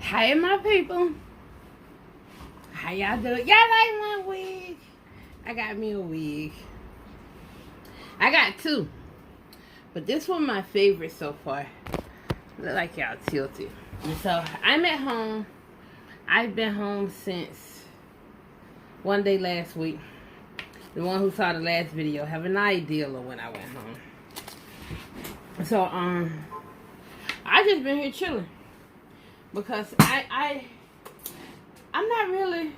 Hey, my people. How y'all doing? Y'all like my wig? I got me a wig. I got two. But this one my favorite so far. Look like y'all tilted. And so, I'm at home. I've been home since one day last week. The one who saw the last video have an idea of when I went home. So, I just been here chilling. Because I'm not really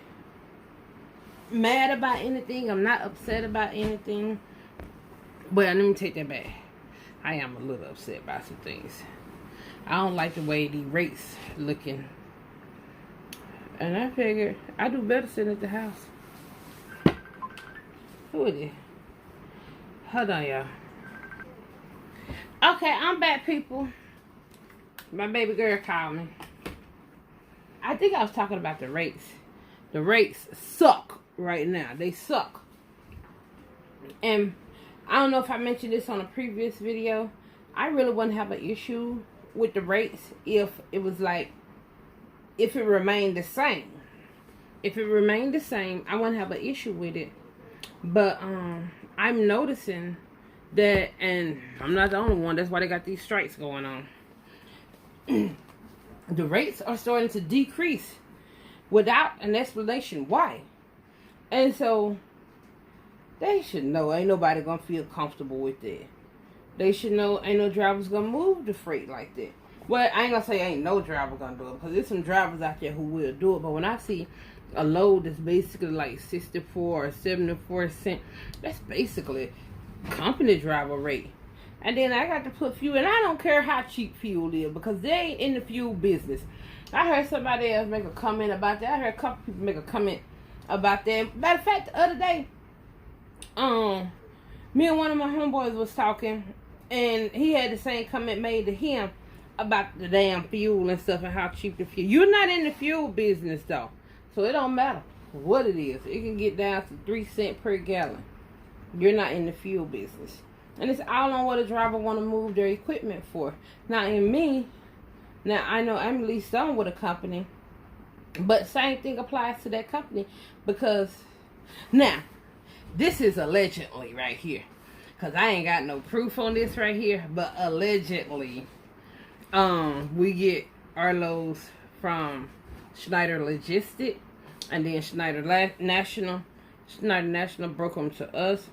mad about anything. I'm not upset about anything. But let me take that back. I am a little upset about some things. I don't like the way the rates looking. And I figured I do better sitting at the house. Who is it? Hold on, y'all. Okay, I'm back, people. My baby girl called me. I think I was talking about the rates. The rates suck right now. They suck. And I don't know if I mentioned this on a previous video. I really wouldn't have an issue with the rates if it was like, if it remained the same. If it remained the same, I wouldn't have an issue with it. But I'm noticing that, and I'm not the only one. That's why they got these strikes going on. The rates are starting to decrease without an explanation why. And so they should know ain't nobody gonna feel comfortable with that. They should know ain't no drivers gonna move the freight like that. Well, I ain't gonna say ain't no driver gonna do it, because there's some drivers out there who will do it. But when I see a load that's basically like 64 or 74 cents, that's basically company driver rate. And then I got to put fuel, and I don't care how cheap fuel is, because they ain't in the fuel business. I heard somebody else make a comment about that. I heard a couple people make a comment about that. Matter of fact, the other day, me and one of my homeboys was talking, and he had the same comment made to him about the damn fuel and stuff and how cheap the fuel. You're not in the fuel business though, so it don't matter what it is. It can get down to 3 cents per gallon. You're not in the fuel business. And it's all on what a driver want to move their equipment for. Now, I know I'm leased on with a company, but same thing applies to that company, because now, this is allegedly right here, because I ain't got no proof on this right here, but allegedly, we get our loads from Schneider Logistic, and then Schneider National. Schneider National broke them to us.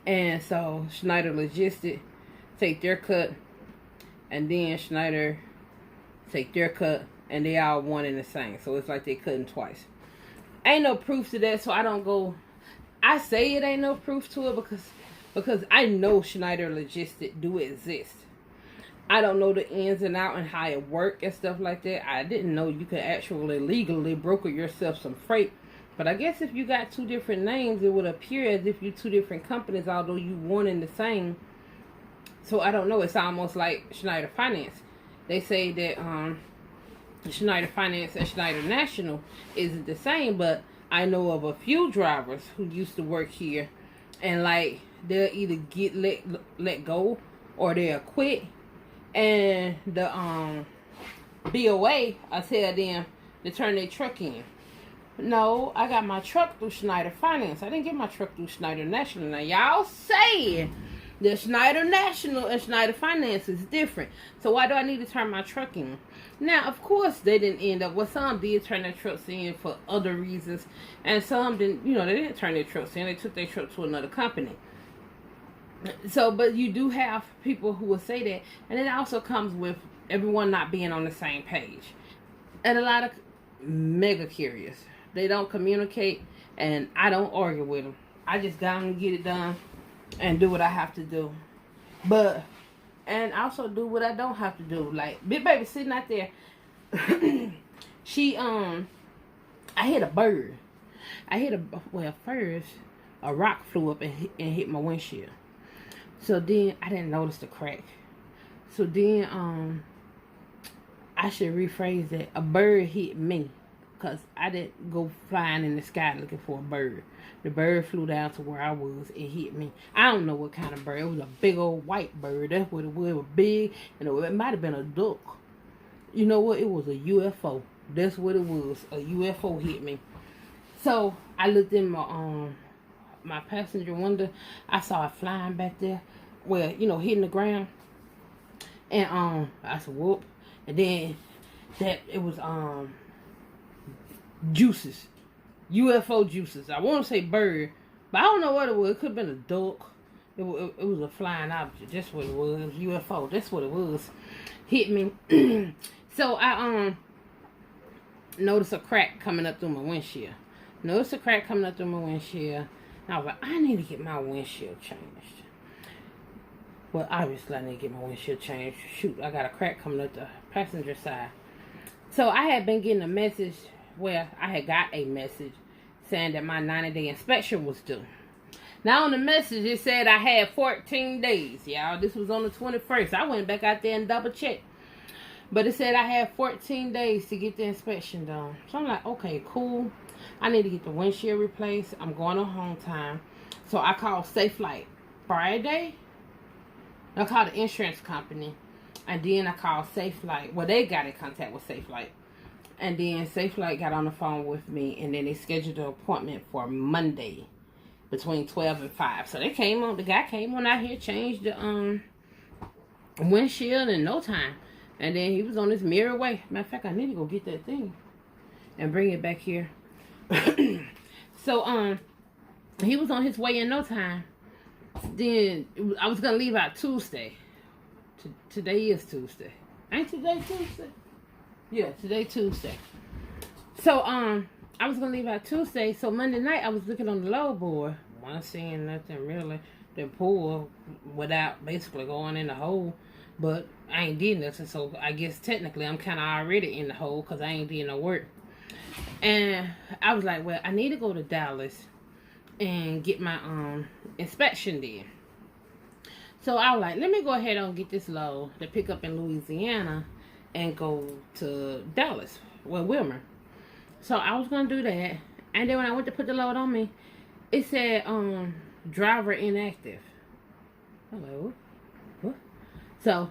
And so Schneider Logistic take their cut, and then Schneider take their cut, and they all one and the same. So it's like they cutting twice. Ain't no proof to that, so I don't go. I say it ain't no proof to it because I know Schneider Logistic do exist. I don't know the ins and outs and how it work and stuff like that. I didn't know you could actually legally broker yourself some freight. But I guess if you got two different names, it would appear as if you two different companies, although you one and the same. So I don't know. It's almost like Schneider Finance. They say that Schneider Finance and Schneider National isn't the same, but I know of a few drivers who used to work here, and like they'll either get let go or they'll quit, and the BOA I tell them to turn their truck in. No, I got my truck through Schneider Finance. I didn't get my truck through Schneider National. Now, y'all say that Schneider National and Schneider Finance is different. So, why do I need to turn my truck in? Now, of course, they didn't end up. Well, some did turn their trucks in for other reasons. And some didn't, they didn't turn their trucks in. They took their truck to another company. So, but you do have people who will say that. And it also comes with everyone not being on the same page. And a lot of mega carriers, they don't communicate, and I don't argue with them. I just got them to get it done and do what I have to do. And also do what I don't have to do. Like, Big Baby sitting out there. I hit a bird. First, a rock flew up and hit my windshield. So then, I didn't notice the crack. So then, I should rephrase that. A bird hit me. Because I didn't go flying in the sky looking for a bird. The bird flew down to where I was. It hit me. I don't know what kind of bird. It was a big old white bird. That's what it was. It was big. And it might have been a duck. You know what? It was a UFO. That's what it was. A UFO hit me. So I looked in my passenger window. I saw it flying back there, where hitting the ground. And I said, whoop. And then that it was juices, UFO juices. I want to say bird, but I don't know what it was. It could have been a duck. It was a flying object. That's what it was. It was UFO. That's what it was. Hit me. So I noticed a crack coming up through my windshield. And I was like, I need to get my windshield changed. Well, obviously I need to get my windshield changed. Shoot, I got a crack coming up the passenger side. So I had been getting a message. Well, I had got a message saying that my 90-day inspection was due. Now on the message it said I had 14 days, y'all. This was on the 21st. I went back out there and double checked. But it said I had 14 days to get the inspection done. So I'm like, okay, cool. I need to get the windshield replaced. I'm going on home time. So I called Safe Light Friday. I called the insurance company. And then I called Safe Light. Well, they got in contact with Safe Light. And then Safe Light got on the phone with me. And then they scheduled an appointment for Monday between 12 and 5. So they came on. The guy came on out here, changed the windshield in no time. And then he was on his mirror way. Matter of fact, I need to go get that thing and bring it back here. So he was on his way in no time. Then I was gonna leave out Tuesday. Today is Tuesday. Ain't today Tuesday? Yeah, today Tuesday. So I was gonna leave out Tuesday. So Monday night I was looking on the load board. Wasn't seeing nothing really. Then pull without basically going in the hole. But I ain't did nothing, so I guess technically I'm kind of already in the hole because I ain't did no work. And I was like, well, I need to go to Dallas and get my inspection done. So I was like, let me go ahead and get this load to pick up in Louisiana and go to Dallas, well, Wilmer. So I was going to do that. And then when I went to put the load on me, it said driver inactive. I was like, what? So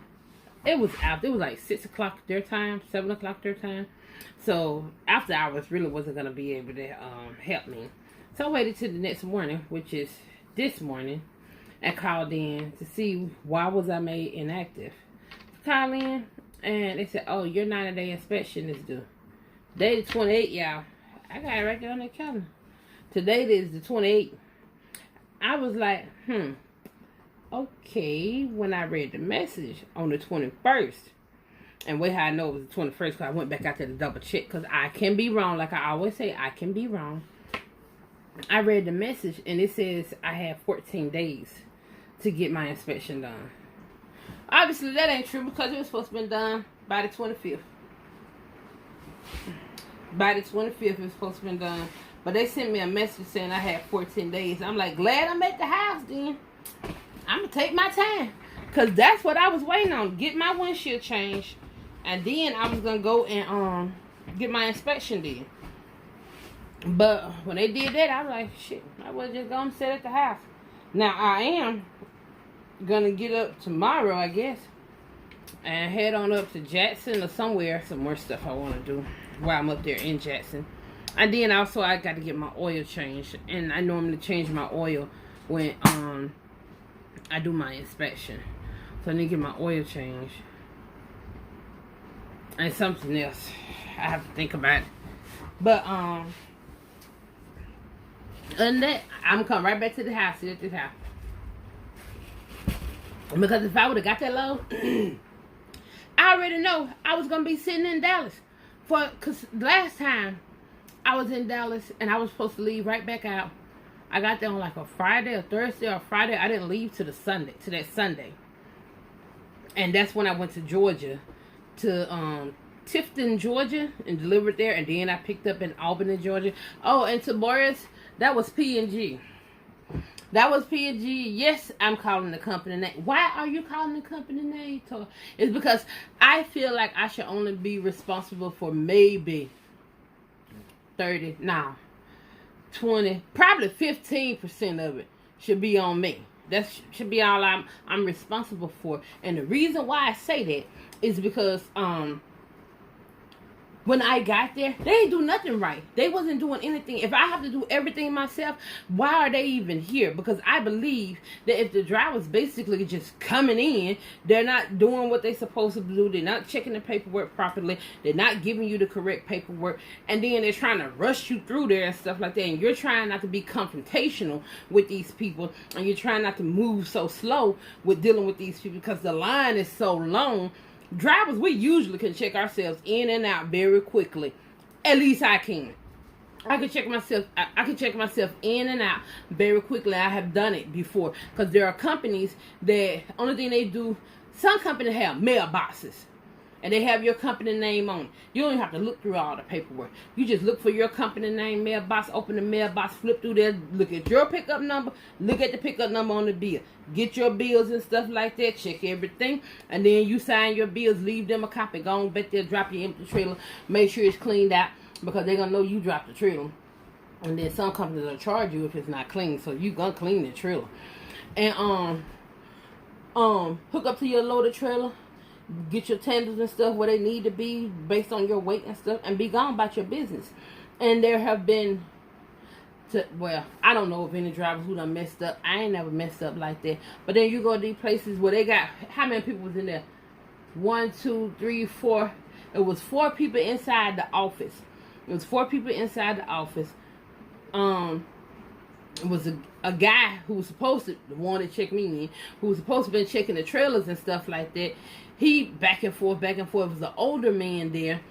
it was out. It was like 6 o'clock their time, 7 o'clock their time. So after hours really wasn't going to be able to help me. So I waited till the next morning, which is this morning, and called in to see why was I made inactive. Call in, and they said, oh, your 90-day inspection is due. Today the 28th, y'all. I got it right there on the calendar. Today is the 28th. I was like, okay, when I read the message on the 21st, and wait, how I know it was the 21st, because I went back out there to double check, because I can be wrong. Like I always say, I can be wrong. I read the message, and it says I have 14 days to get my inspection done. Obviously, that ain't true, because it was supposed to be done by the 25th. By the 25th, it was supposed to be done. But they sent me a message saying I had 14 days. I'm like, glad I'm at the house then. I'm going to take my time. Because that's what I was waiting on. Get my windshield changed. And then I was going to go and get my inspection done. But when they did that, I was like, shit, I was just going to sit at the house. Now, I am going to get up tomorrow, I guess, and head on up to Jackson or somewhere. Some more stuff I want to do while I'm up there in Jackson. And then also I got to get my oil changed. And I normally change my oil when I do my inspection. So I need to get my oil changed. And something else I have to think about. But other than that, I'm coming right back to the house, sit at this house. Because if I would have got that load, I already know I was going to be sitting in Dallas. Because last time I was in Dallas and I was supposed to leave right back out. I got there on like a Friday or Thursday or Friday. I didn't leave to that Sunday. And that's when I went to Georgia, to Tifton, Georgia, and delivered there. And then I picked up in Albany, Georgia. Oh, and to Boris, that was P&G. That was P&G. Yes, I'm calling the company name. Why are you calling the company name? It's because I feel like I should only be responsible for maybe 30, 20, probably 15% of it should be on me. That should be all I'm responsible for. And the reason why I say that is because when I got there, they didn't do nothing right. They wasn't doing anything. If I have to do everything myself, why are they even here? Because I believe that if the driver's basically just coming in, they're not doing what they're supposed to do. They're not checking the paperwork properly. They're not giving you the correct paperwork. And then they're trying to rush you through there and stuff like that. And you're trying not to be confrontational with these people. And you're trying not to move so slow with dealing with these people because the line is so long. Drivers, we usually can check ourselves in and out very quickly. At least I can. I can check myself. I can check myself in and out very quickly. I have done it before because there are companies that only thing they do. Some companies have mailboxes, and they have your company name on it. You don't even have to look through all the paperwork. You just look for your company name, mailbox, open the mailbox, flip through there, look at your pickup number, look at the pickup number on the bill. Get your bills and stuff like that, check everything, and then you sign your bills, leave them a copy. Go on back there, drop your empty trailer, make sure it's cleaned out, because they're going to know you dropped the trailer. And then some companies will charge you if it's not clean, so you going to clean the trailer. And hook up to your loaded trailer, get your tenders and stuff where they need to be based on your weight and stuff, and be gone about your business. And there have been, well, I don't know of any drivers who done messed up. I ain't never messed up like that. But then you go to these places where they got, how many people was in there? 1, 2, 3, 4. It was 4 people inside the office. It was 4 people inside the office. It was a guy who was supposed to, the one that checked me in, who was supposed to be checking the trailers and stuff like that. He back and forth. It was an older man there,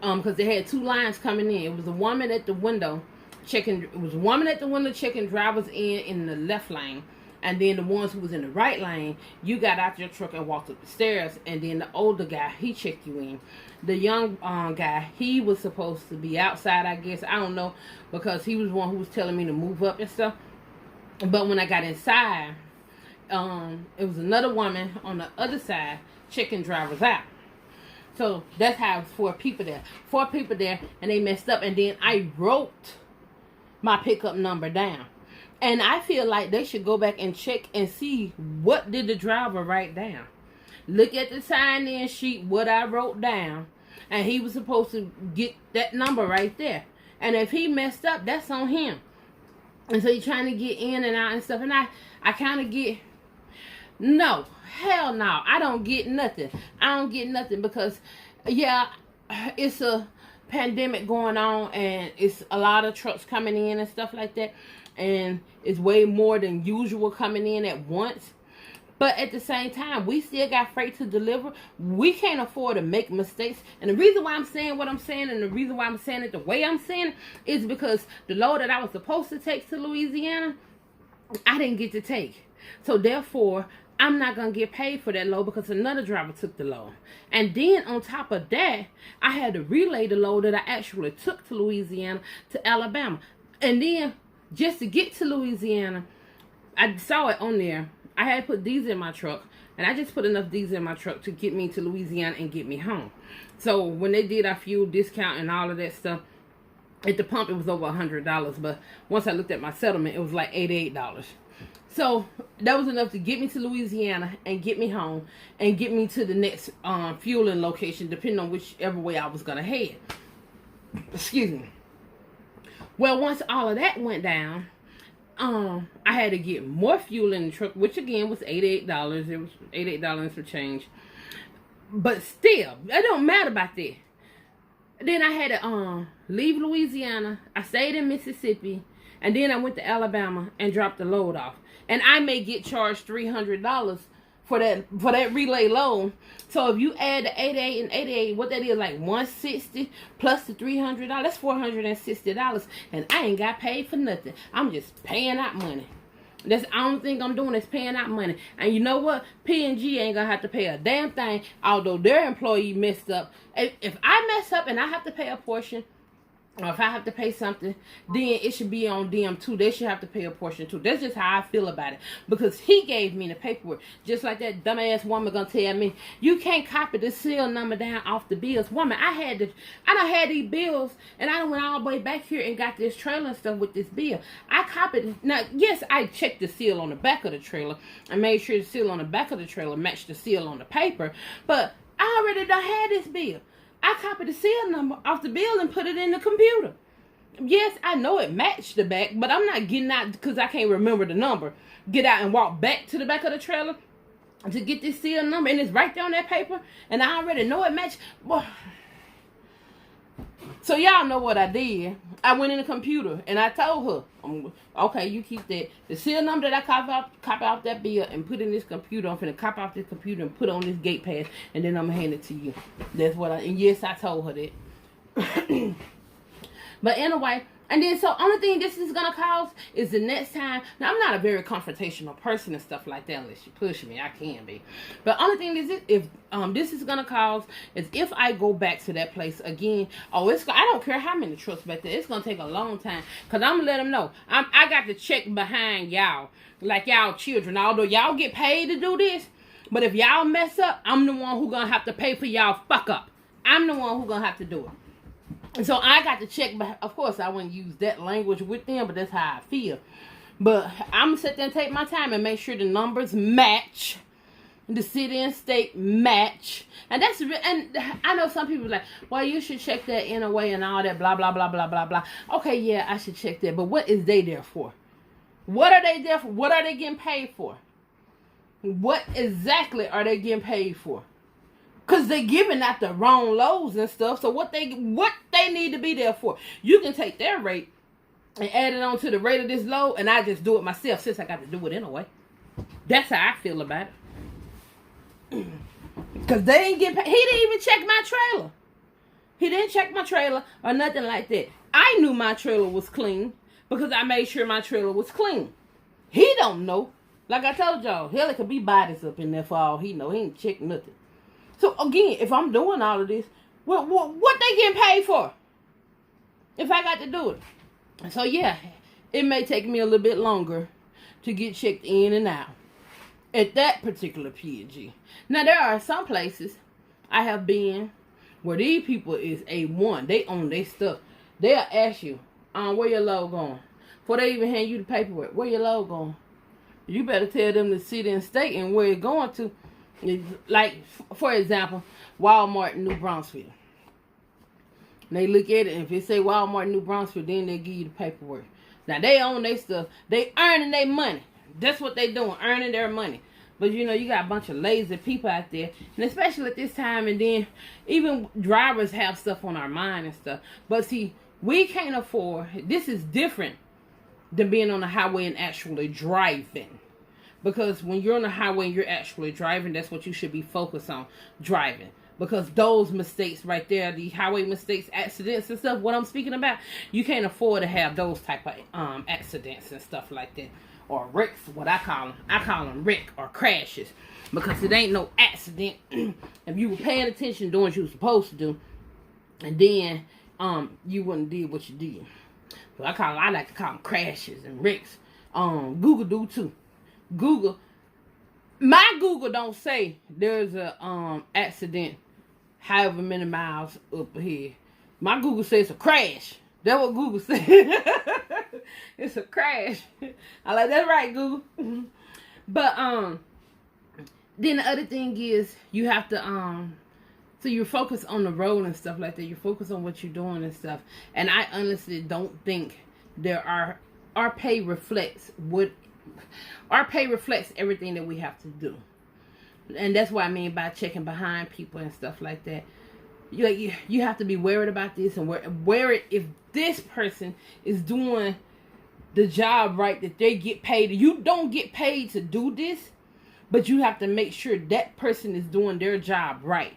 because they had 2 lines coming in. It was a woman at the window checking. It was a woman at the window checking drivers in the left lane, and then the ones who was in the right lane, you got out your truck and walked up the stairs, and then the older guy, he checked you in. The young guy, he was supposed to be outside, I guess. I don't know, because he was the one who was telling me to move up and stuff. But when I got inside, it was another woman on the other side checking drivers out. So that's how it was 4 people there. 4 people there, and they messed up. And then I wrote my pickup number down. And I feel like they should go back and check and see what did the driver write down. Look at the sign-in sheet, what I wrote down. And he was supposed to get that number right there. And if he messed up, that's on him. And so he's trying to get in and out and stuff. And I kind of get, no, hell no. I don't get nothing. I don't get nothing because, yeah, it's a pandemic going on. And it's a lot of trucks coming in and stuff like that. And it's way more than usual coming in at once. But at the same time, we still got freight to deliver. We can't afford to make mistakes. And the reason why I'm saying what I'm saying, and the reason why I'm saying it the way I'm saying it, is because the load that I was supposed to take to Louisiana, I didn't get to take. So therefore, I'm not going to get paid for that load because another driver took the load. And then on top of that, I had to relay the load that I actually took to Louisiana to Alabama. And then just to get to Louisiana, I saw it on there. I had put diesel in my truck, and I just put enough diesel in my truck to get me to Louisiana and get me home. So when they did our fuel discount and all of that stuff, at the pump it was over $100, but once I looked at my settlement, it was like $88. So that was enough to get me to Louisiana and get me home and get me to the next fueling location, depending on whichever way I was going to head. Excuse me. Well, once all of that went down, I had to get more fuel in the truck, which again was $88. It was $88 and some change. But still, it don't matter about that. Then I had to leave Louisiana. I stayed in Mississippi, and then I went to Alabama and dropped the load off. And I may get charged $300 for that relay load. So if you add the 88 and 88, what that is, like $160 plus the $300, that's $460, and I ain't got paid for nothing. I'm just paying out money. That's the only thing I'm doing is paying out money. And you know what? P&G ain't gonna have to pay a damn thing, although their employee messed up. If I mess up and I have to pay a portion, or if I have to pay something, then it should be on them too. They should have to pay a portion too. That's just how I feel about it. Because he gave me the paperwork. Just like that dumbass woman gonna tell me, you can't copy the serial number down off the bills. Woman, I done had these bills, and I done went all the way back here and got this trailer and stuff with this bill. I copied it. Now, yes, I checked the seal on the back of the trailer and made sure the seal on the back of the trailer matched the seal on the paper. But I already done had this bill. I copied the serial number off the bill and put it in the computer. Yes, I know it matched the back, but I'm not getting out because I can't remember the number. Get out and walk back to the back of the trailer to get this serial number, and it's right there on that paper, and I already know it matched. Boy. So y'all know what I did. I went in the computer and I told her, okay, you keep that. The serial number that I copy off that bill and put in this computer. I'm finna copy off this computer and put on this gate pass, and then I'm gonna hand it to you. That's what and yes, I told her that. But anyway, and then so only thing this is gonna cause is the next time. Now I'm not a very confrontational person and stuff like that unless you push me. I can be. But only thing is if this is gonna cause is if I go back to that place again. Oh, I don't care how many trucks back there. It's gonna take a long time because I'm gonna let them know. I got to check behind y'all like y'all children. Although y'all get paid to do this, but if y'all mess up, I'm the one who gonna have to pay for y'all fuck up. I'm the one who gonna have to do it. So I got to check, but of course I wouldn't use that language with them, but that's how I feel. But I'm going to sit there and take my time and make sure the numbers match, the city and state match. And that's, and I know some people are like, well, you should check that in a way and all that, blah, blah, blah, blah, blah, blah. Okay, yeah, I should check that, but what is they there for? What are they there for? What are they getting paid for? What exactly are they getting paid for? Because they're giving out the wrong loads and stuff. So what they need to be there for? You can take their rate and add it on to the rate of this load, and I just do it myself since I got to do it anyway. That's how I feel about it. Because they ain't getting paid. He didn't even check my trailer. He didn't check my trailer or nothing like that. I knew my trailer was clean because I made sure my trailer was clean. He don't know. Like I told y'all, hell, it could be bodies up in there for all he know. He ain't checked nothing. So again, if I'm doing all of this, what they getting paid for? If I got to do it. So yeah, it may take me a little bit longer to get checked in and out at that particular P&G. Now there are some places I have been where these people is A1. They own their stuff. They'll ask you, where your load going? Before they even hand you the paperwork, where your load going? You better tell them the city and state and where it's going to. Like, for example, Walmart New Brunswick. They look at it, and if it say Walmart New Brunswick, then they give you the paperwork. Now, they own their stuff. They earning their money. That's what they doing, earning their money. But, you know, you got a bunch of lazy people out there. And especially at this time, and then even drivers have stuff on our mind and stuff. But, see, we can't afford, this is different than being on the highway and actually driving. Because when you're on the highway and you're actually driving, that's what you should be focused on, driving. Because those mistakes right there, the highway mistakes, accidents and stuff, what I'm speaking about, you can't afford to have those type of accidents and stuff like that. Or wrecks, what I call them. I call them wreck or crashes. Because it ain't no accident. If you were paying attention doing what you were supposed to do, and then you wouldn't did what you did. So I like to call them crashes and wrecks. Google do too. My Google don't say there's a accident however many miles up ahead. My Google says it's a crash. That's what Google says. It's a crash. I like that's right, Google. But then the other thing is you have to so you're focused on the road and stuff like that. You focus on what you're doing and stuff. And I honestly don't think our pay reflects everything that we have to do. And that's what I mean by checking behind people and stuff like that. You have to be worried about this and worried if this person is doing the job right, that they get paid. You don't get paid to do this, but you have to make sure that person is doing their job right.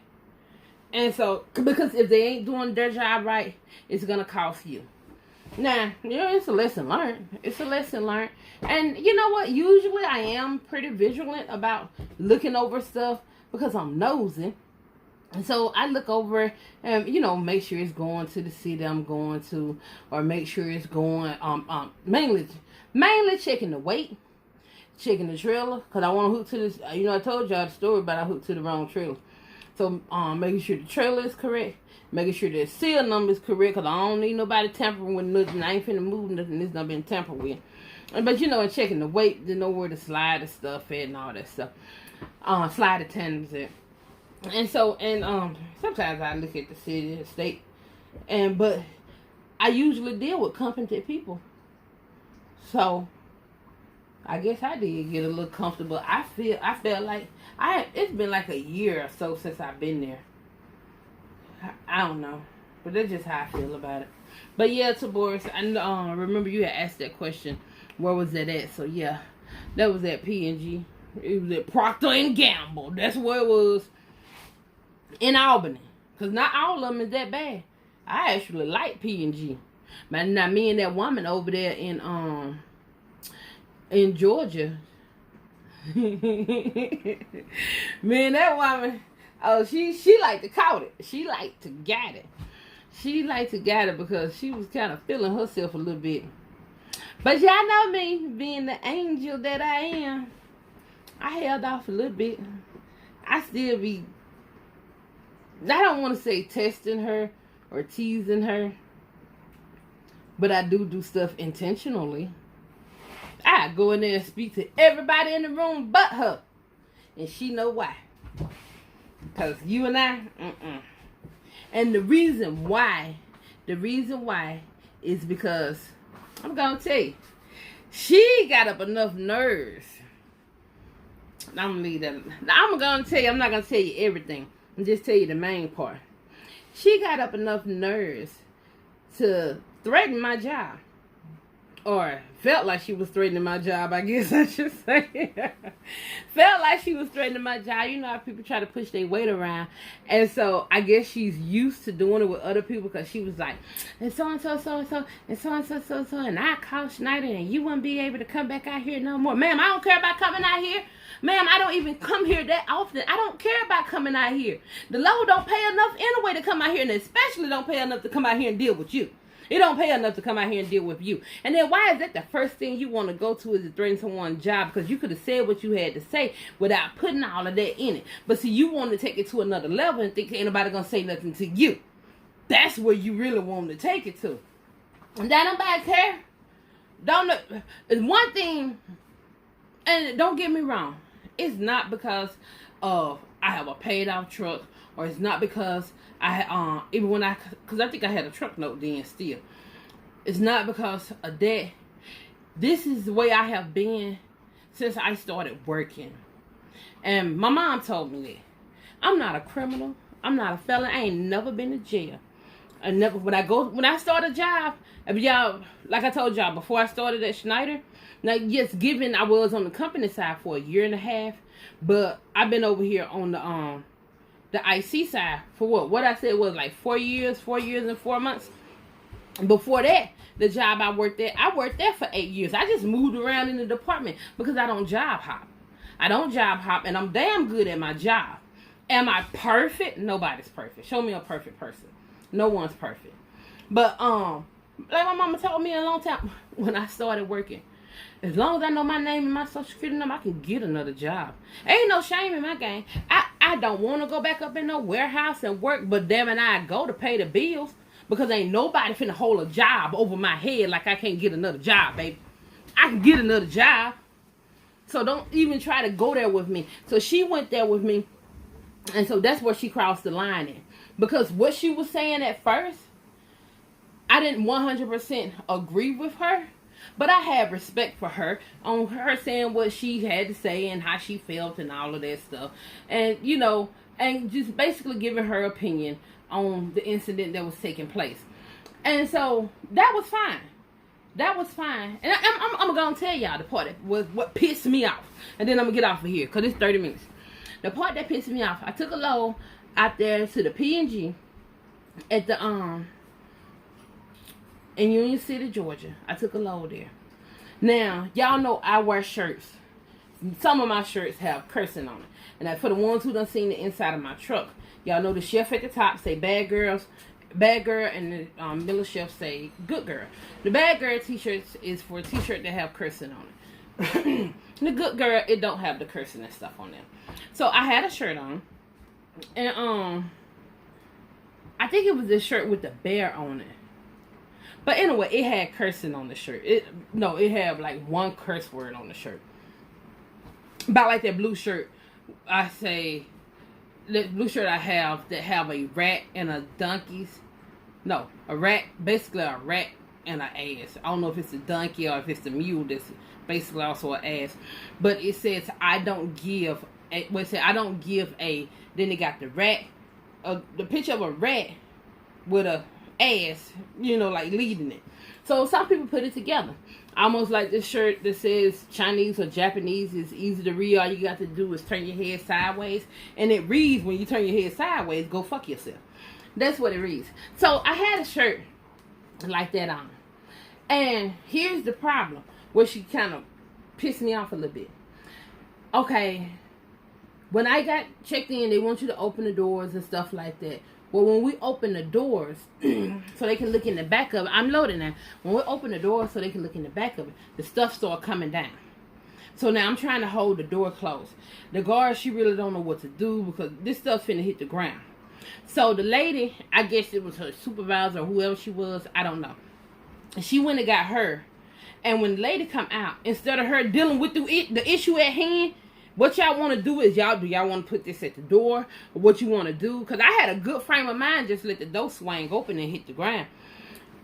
And so, because if they ain't doing their job right, it's going to cost you. Now, yeah, it's a lesson learned. It's a lesson learned. And you know what? Usually I am pretty vigilant about looking over stuff because I'm nosy. And so I look over and, make sure it's going to the city I'm going to, or make sure it's going, mainly checking the weight, checking the trailer, because I want to hook to this, I told y'all the story about I hooked to the wrong trailer. So, making sure the trailer is correct, making sure the seal number is correct, because I don't need nobody tampering with nothing. I ain't finna move nothing that's not been tampered with. But, and checking the weight to know where to slide the stuff at and all that stuff. Slide the tandems at. And so, sometimes I look at the city and state, but I usually deal with competent people. So I guess I did get a little comfortable. I felt like it's been like a year or so since I've been there. I don't know, but that's just how I feel about it. But yeah, to Boris, I remember you had asked that question. Where was that at? So yeah, that was at P&G. It was at Procter and Gamble. That's where it was in Albany. Cause not all of them is that bad. I actually like P&G. But now me and that woman over there in Georgia. Me and that woman, oh, she liked to caught it. She liked to get it. She liked to get it because she was kind of feeling herself a little bit. But y'all know me, being the angel that I am, I held off a little bit. I still be, I don't want to say testing her or teasing her, but I do stuff intentionally. I go in there and speak to everybody in the room but her. And she know why. Because you and I, And the reason why is because, I'm going to tell you, she got up enough nerves. I'm going to tell you, I'm not going to tell you everything. I'm just tell you the main part. She got up enough nerves to threaten my job. Or felt like she was threatening my job, I guess I should say. Felt like she was threatening my job. You know how people try to push their weight around. And so I guess she's used to doing it with other people because she was like, and so-and-so, so-and-so, and so-and-so, so-and-so, and I called Schneider and you wouldn't be able to come back out here no more. Ma'am, I don't care about coming out here. Ma'am, I don't even come here that often. I don't care about coming out here. The Lord don't pay enough anyway to come out here, and especially don't pay enough to come out here and deal with you. It don't pay enough to come out here and deal with you. And then why is that the first thing you want to go to is to threaten someone's job? Because you could have said what you had to say without putting all of that in it. But see, you want to take it to another level and think ain't nobody going to say nothing to you. That's where you really want to take it to. And that nobody care. It's one thing, and don't get me wrong, it's not because of I have a paid off truck, or it's not because because I think I had a truck note then still. It's not because of that. This is the way I have been since I started working. And my mom told me that. I'm not a criminal. I'm not a felon. I ain't never been to jail. When I start a job, y'all, like I told y'all before I started at Schneider, now yes, given I was on the company side for a year and a half, but I've been over here on the IC side for what I said was like 4 years and 4 months. Before that, the job I worked there for 8 years. I just moved around in the department because I don't job hop. And I'm damn good at my job. Am I perfect? Nobody's perfect. Show me a perfect person. No one's perfect. But like my mama told me a long time when I started working, as long as I know my name and my social security number, I can get another job. Ain't no shame in my game. I don't want to go back up in no warehouse and work, but damn it, I go to pay the bills because ain't nobody finna hold a job over my head like I can't get another job, baby. I can get another job. So don't even try to go there with me. So she went there with me, and so that's where she crossed the line in. Because what she was saying at first, I didn't 100% agree with her. But I have respect for her on her saying what she had to say and how she felt and all of that stuff. And, and just basically giving her opinion on the incident that was taking place. And so that was fine. And I'm going to tell y'all the part that was what pissed me off. And then I'm going to get off of here because it's 30 minutes. The part that pissed me off, I took a load out there to the P&G at the, in Union City, Georgia. I took a load there. Now, y'all know I wear shirts. Some of my shirts have cursing on it. And for the ones who done seen the inside of my truck, y'all know the chef at the top say bad girl, and the middle shelf say good girl. The bad girl t-shirts is for a t-shirt that have cursing on it. The good girl, it don't have the cursing and stuff on there. So I had a shirt on. And I think it was this shirt with the bear on it. But anyway, it had cursing on the shirt. It had like one curse word on the shirt. About like that blue shirt, I say, the blue shirt I have that have a rat and a donkey's. No, a rat, basically a rat and an ass. I don't know if it's a donkey or if it's the mule that's basically also an ass. But it says, I don't give a, well, it said, I don't give a, then they got the rat, the picture of a rat with a ass, you know, like leading it. So some people put it together. Almost like this shirt that says Chinese or Japanese is easy to read. All you got to do is turn your head sideways. And it reads, when you turn your head sideways, go fuck yourself. That's what it reads. So I had a shirt like that on. And here's the problem, where she kind of pissed me off a little bit. Okay, when I got checked in, they want you to open the doors and stuff like that. Well, when we open the doors so they can look in the back of it, I'm loading now. When we open the door so they can look in the back of it, the stuff started coming down. So now I'm trying to hold the door closed. The guard, she really don't know what to do because this stuff finna hit the ground. So the lady, I guess it was her supervisor or whoever she was, I don't know. She went and got her. And when the lady come out, instead of her dealing with the issue at hand, what y'all want to do is, do y'all want to put this at the door? Or what you want to do? Because I had a good frame of mind, just let the door swing open and hit the ground.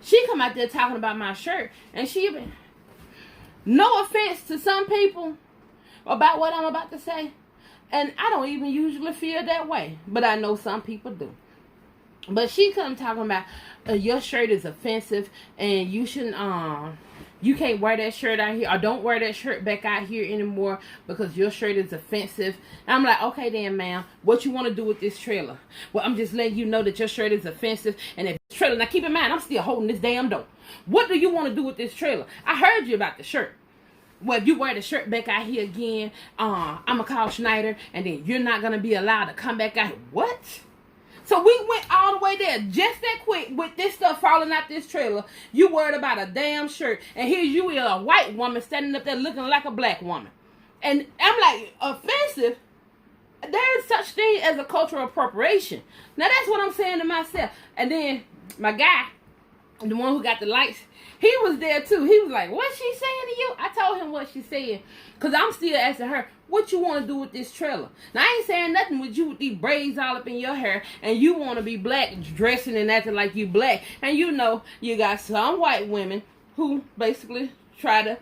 She come out there talking about my shirt. And she, no offense to some people about what I'm about to say. And I don't even usually feel that way. But I know some people do. But she come talking about, your shirt is offensive. And you shouldn't, you can't wear that shirt out here. Or don't wear that shirt back out here anymore. Because your shirt is offensive. And I'm like, okay then, ma'am. What you want to do with this trailer? Well, I'm just letting you know that your shirt is offensive. And if this trailer, now keep in mind, I'm still holding this damn door. What do you want to do with this trailer? I heard you about the shirt. Well, if you wear the shirt back out here again, I'm going to call Schneider, and then you're not going to be allowed to come back out here. What? So we went all the way there just that quick with this stuff falling out this trailer. You worried about a damn shirt, and here you are, a white woman standing up there looking like a black woman. And I'm like, offensive? There is such thing as a cultural appropriation. Now, that's what I'm saying to myself. And then my guy, the one who got the lights, he was there too. He was like, what's she saying to you? I told him what she said. Because I'm still asking her, what you want to do with this trailer? Now, I ain't saying nothing with you with these braids all up in your hair. And you want to be black, dressing and acting like you black. And you know, you got some white women who basically try to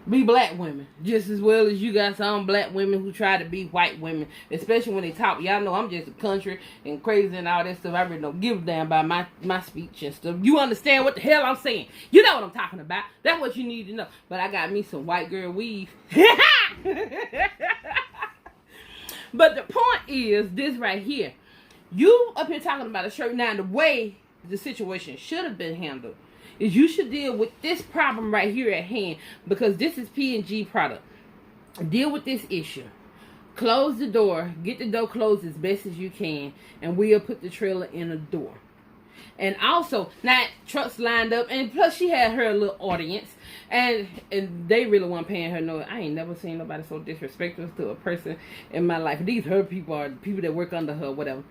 be black women. Just as well as you got some black women who try to be white women. Especially when they talk. Y'all know I'm just a country and crazy and all that stuff. I really don't give a damn about my speech and stuff. You understand what the hell I'm saying. You know what I'm talking about. That's what you need to know. But I got me some white girl weave. But the point is this right here. You up here talking about a shirt. Now the way the situation should have been handled is you should deal with this problem right here at hand, because this is P&G product. Deal with this issue. Close the door. Get the door closed as best as you can, and we'll put the trailer in a door. And also, now trucks lined up, and plus she had her little audience, and they really weren't paying her no. I ain't never seen nobody so disrespectful to a person in my life. These her people are the people that work under her, whatever.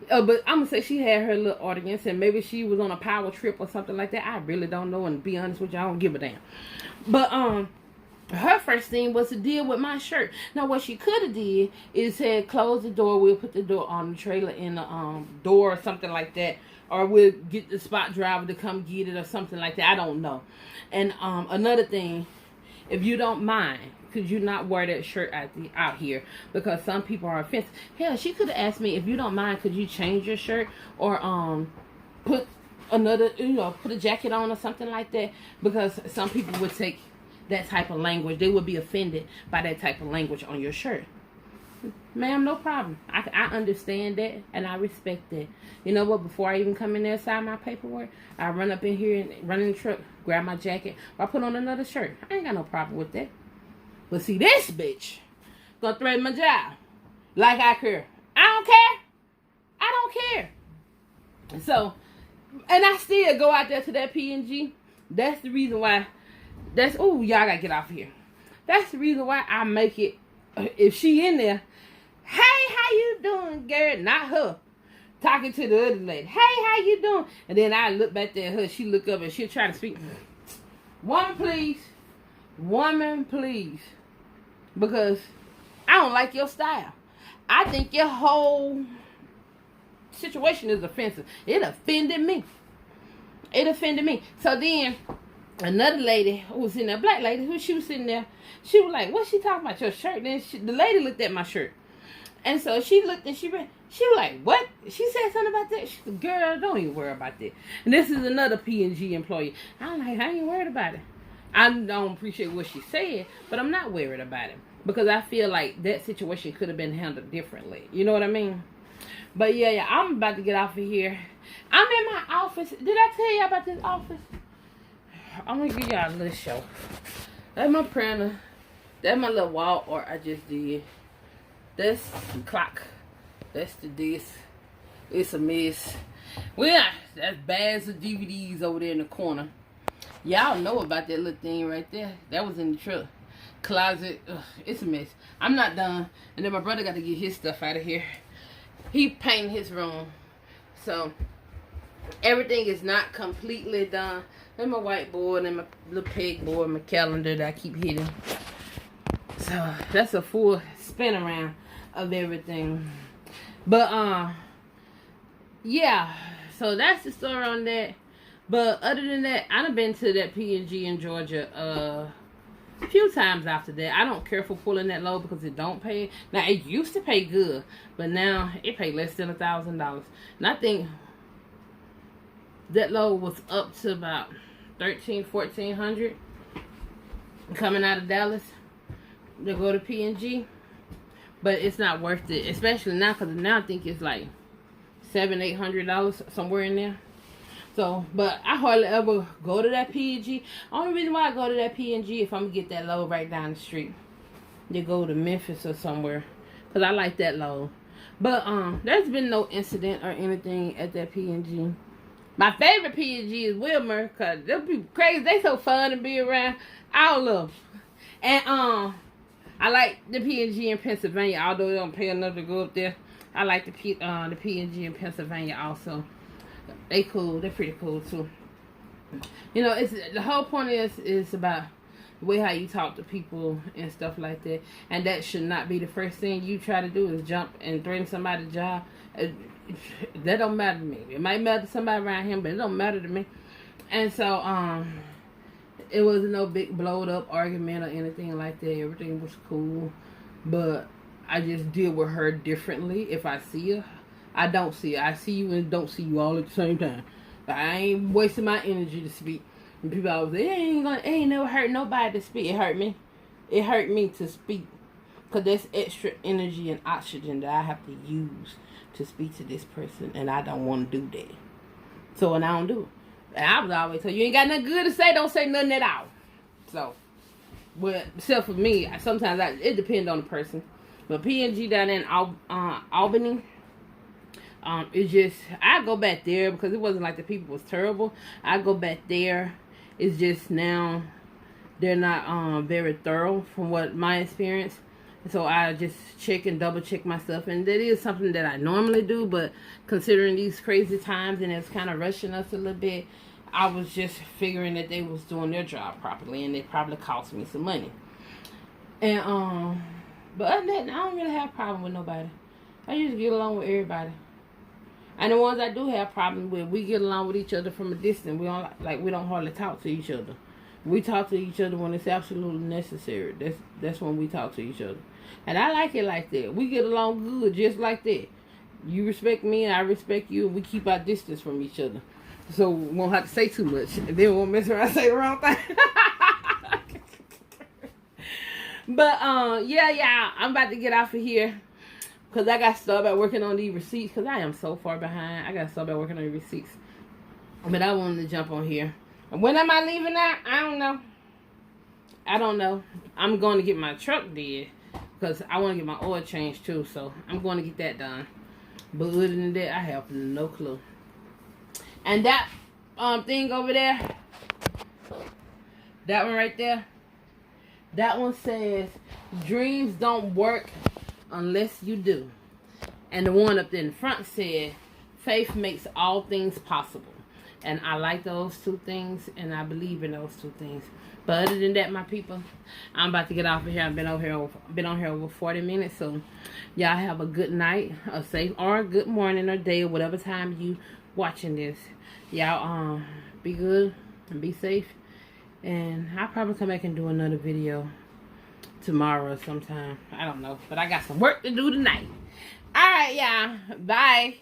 But I'm going to say she had her little audience, and maybe she was on a power trip or something like that. I really don't know, and to be honest with you, I don't give a damn. But her first thing was to deal with my shirt. Now, what she could have did is said, close the door. We'll put the door on the trailer in the door or something like that. Or we'll get the spot driver to come get it or something like that. I don't know. And another thing, if you don't mind, could you not wear that shirt out here? Because some people are offensive. Hell, she could have asked me, if you don't mind, could you change your shirt? Or put another, put a jacket on or something like that. Because some people would take that type of language. They would be offended by that type of language on your shirt. Ma'am, no problem. I understand that, and I respect that. You know what? Before I even come in there and sign my paperwork, I run up in here and run in the truck, grab my jacket, or I put on another shirt. I ain't got no problem with that. But see, this bitch gonna threaten my job like I care. I don't care. I don't care. So, and I still go out there to that P&G. That's the reason why. Y'all gotta get off here. That's the reason why I make it. If she in there, hey, how you doing, Garrett? Not her. Talking to the other lady. Hey, how you doing? And then I look back there at her. She look up and she'll try to speak. Woman, please. Woman, please. Because I don't like your style. I think your whole situation is offensive. It offended me. It offended me. So then another lady who was in there, black lady, who she was sitting there, she was like, "What's she talking about your shirt?" Then the lady looked at my shirt, and so she looked and she was like, "What?" She said something about that. She said, "Girl, don't even worry about that." And this is another P&G employee. I'm like, I ain't worried about it. I don't appreciate what she said, but I'm not worried about it because I feel like that situation could have been handled differently. You know what I mean? But yeah, I'm about to get off of here. I'm in my office. Did I tell you about this office? I'm gonna give y'all a little show. That's my printer. That's my little wall art I just did. That's the clock. That's the disc. It's a mess. That's bags of DVDs over there in the corner. Y'all know about that little thing right there. That was in the truck. Closet. Ugh, it's a mess. I'm not done. And then my brother got to get his stuff out of here. He painted his room. So, everything is not completely done. And my whiteboard and my little pegboard, my calendar that I keep hitting. So, that's a full spin around of everything. But, yeah. So, that's the story on that. But, other than that, I done been to that P&G in Georgia, a few times after that. I don't care for pulling that low because it don't pay. Now, it used to pay good, but now it pay less than $1,000. And I think that low was up to about $1,400 coming out of Dallas to go to P&G. But it's not worth it, especially now because now I think it's like $700-800 somewhere in there. So, but I hardly ever go to that P&G. Only reason why I go to that P&G if I'm going to get that low right down the street. You go to Memphis or somewhere. Because I like that low. But, there's been no incident or anything at that P&G. My favorite P&G is Wilmer. Because they'll be crazy. They so fun to be around. I love them. And, I like the P&G in Pennsylvania. Although they don't pay enough to go up there. I like the P&G in Pennsylvania also. They cool. They're pretty cool too. You know, it's the whole point is about the way how you talk to people and stuff like that. And that should not be the first thing you try to do is jump and threaten somebody's job. That don't matter to me. It might matter to somebody around him, but it don't matter to me. And so, it wasn't no big blowed up argument or anything like that. Everything was cool. But I just deal with her differently if I see her. I don't see her. I see you and don't see you all at the same time. But I ain't wasting my energy to speak. And people always say, it ain't never hurt nobody to speak. It hurt me. It hurt me to speak. Because there's extra energy and oxygen that I have to use to speak to this person. And I don't want to do that. So, and I don't do it. And I was always told, you ain't got nothing good to say, don't say nothing at all. So, but except for me, sometimes it depends on the person. But P&G down in Albany, it's just, I go back there because it wasn't like the people was terrible. I go back there. It's just now they're not very thorough from what my experience. So I just check and double check myself. And that is something that I normally do. But considering these crazy times and it's kind of rushing us a little bit, I was just figuring that they was doing their job properly. And it probably cost me some money. And, but other than that, I don't really have a problem with nobody. I just get along with everybody. And the ones I do have problems with, we get along with each other from a distance. We don't hardly talk to each other. We talk to each other when it's absolutely necessary. That's when we talk to each other. And I like it like that. We get along good just like that. You respect me and I respect you, and we keep our distance from each other. So we won't have to say too much. And then we won't mess around and say the wrong thing. But yeah, I'm about to get off of here. Because I got to start about working on these receipts. Because I am so far behind. I got to start about working on the receipts. But I wanted to jump on here. And when am I leaving out? I don't know. I'm going to get my truck did. Because I want to get my oil changed too. So I'm going to get that done. But other than that, I have no clue. And that thing over there. That one right there. That one says, dreams don't work unless you do. And the one up there in front said, faith makes all things possible. And I like those two things, and I believe in those two things. But other than that, my people, I'm about to get off of here. I've been on here over 40 minutes. So y'all have a good night, a safe, or a good morning or day, or whatever time you watching this. Y'all be good and be safe. And I'll probably come back and do another video tomorrow or sometime. I don't know. But I got some work to do tonight. Alright, y'all. Bye.